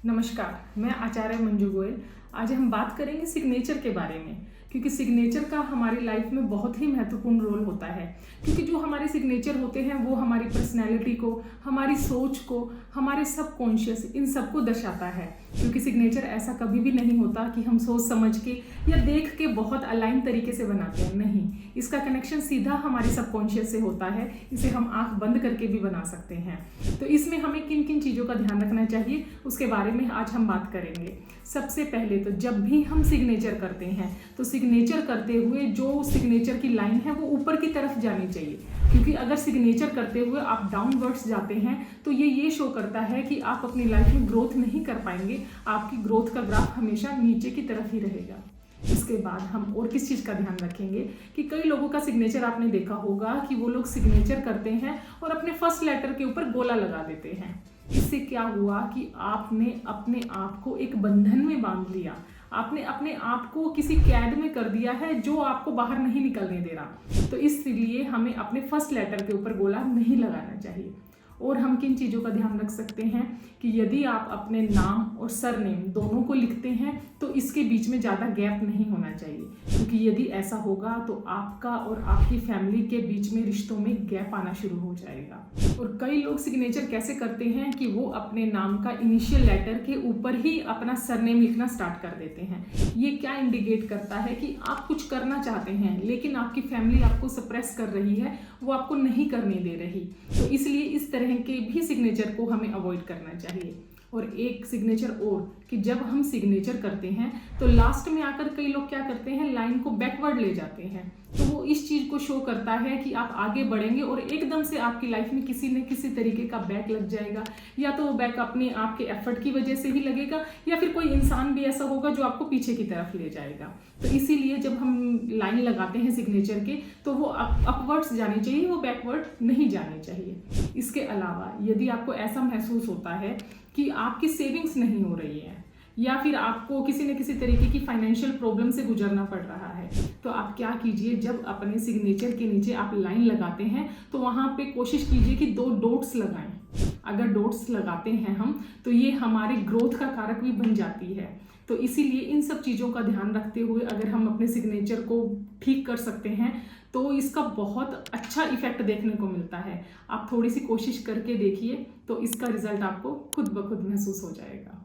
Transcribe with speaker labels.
Speaker 1: नमस्कार, मैं आचार्य मंजू गोयल। आज हम बात करेंगे सिग्नेचर के बारे में, क्योंकि सिग्नेचर का हमारी लाइफ में बहुत ही महत्वपूर्ण रोल होता है। क्योंकि जो हमारे सिग्नेचर होते हैं वो हमारी पर्सनैलिटी को, हमारी सोच को, हमारे सबकॉन्शियस इन सबको दर्शाता है। क्योंकि सिग्नेचर ऐसा कभी भी नहीं होता कि हम सोच समझ के या देख के बहुत अलाइन तरीके से बनाते हैं, नहीं। इसका कनेक्शन सीधा हमारे सबकॉन्शियस से होता है। इसे हम आंख बंद करके भी बना सकते हैं। तो इसमें हमें किन किन चीज़ों का ध्यान रखना चाहिए उसके बारे में आज हम बात करेंगे। सबसे पहले तो जब भी हम सिग्नेचर करते हैं तो सिग्नेचर करते हुए जो सिग्नेचर की लाइन है वो ऊपर की तरफ जानी चाहिए। क्योंकि अगर सिग्नेचर करते हुए आप डाउनवर्ड्स जाते हैं तो ये शो करता है कि आप अपनी लाइफ में ग्रोथ नहीं कर पाएंगे। आपकी ग्रोथ का ग्राफ हमेशा नीचे की तरफ ही रहेगा। इसके बाद हम और किस चीज़ का ध्यान रखेंगे कि कई लोगों का सिग्नेचर आपने देखा होगा कि वो लोग सिग्नेचर करते हैं और अपने फर्स्ट लेटर के ऊपर गोला लगा देते हैं। इससे क्या हुआ कि आपने अपने आप को एक बंधन में बांध लिया। आपने अपने आप को किसी कैद में कर दिया है जो आपको बाहर नहीं निकलने दे रहा। तो इसलिए हमें अपने फर्स्ट लेटर के ऊपर गोला नहीं लगाना चाहिए। और हम किन चीज़ों का ध्यान रख सकते हैं कि यदि आप अपने नाम और सरनेम दोनों को लिखते हैं तो इसके बीच में ज़्यादा गैप नहीं होना चाहिए। क्योंकि यदि ऐसा होगा तो आपका और आपकी फैमिली के बीच में रिश्तों में गैप आना शुरू हो जाएगा। और कई लोग सिग्नेचर कैसे करते हैं कि वो अपने नाम का इनिशियल लेटर के ऊपर ही अपना सरनेम लिखना स्टार्ट कर देते हैं। ये क्या इंडिकेट करता है कि आप कुछ करना चाहते हैं लेकिन आपकी फैमिली आपको सप्रेस कर रही है, वो आपको नहीं करने दे रही। तो इसलिए इस तरह के भी सिग्नेचर को हमें अवॉइड करना चाहिए। और एक सिग्नेचर और कि जब हम सिग्नेचर करते हैं तो लास्ट में आकर कई लोग क्या करते हैं, लाइन को बैकवर्ड ले जाते हैं। तो वो इस चीज़ को शो करता है कि आप आगे बढ़ेंगे और एकदम से आपकी लाइफ में किसी न किसी तरीके का बैक लग जाएगा। या तो वो बैक अपने आपके एफर्ट की वजह से ही लगेगा या फिर कोई इंसान भी ऐसा होगा जो आपको पीछे की तरफ ले जाएगा। तो इसीलिए जब हम लाइन लगाते हैं सिग्नेचर के तो वो अपवर्ड्स जानी चाहिए, वो बैकवर्ड नहीं जानी चाहिए। इसके अलावा यदि आपको ऐसा महसूस होता है कि आपकी सेविंग्स नहीं हो रही है या फिर आपको किसी न किसी तरीके की फाइनेंशियल प्रॉब्लम से गुजरना पड़ रहा है, तो आप क्या कीजिए, जब अपने सिग्नेचर के नीचे आप लाइन लगाते हैं तो वहाँ पे कोशिश कीजिए कि 2 डॉट्स लगाएं। अगर डॉट्स लगाते हैं हम तो ये हमारे ग्रोथ का कारक भी बन जाती है। तो इसीलिए इन सब चीज़ों का ध्यान रखते हुए अगर हम अपने सिग्नेचर को ठीक कर सकते हैं तो इसका बहुत अच्छा इफेक्ट देखने को मिलता है। आप थोड़ी सी कोशिश करके देखिए तो इसका रिजल्ट आपको खुद ब खुद महसूस हो जाएगा।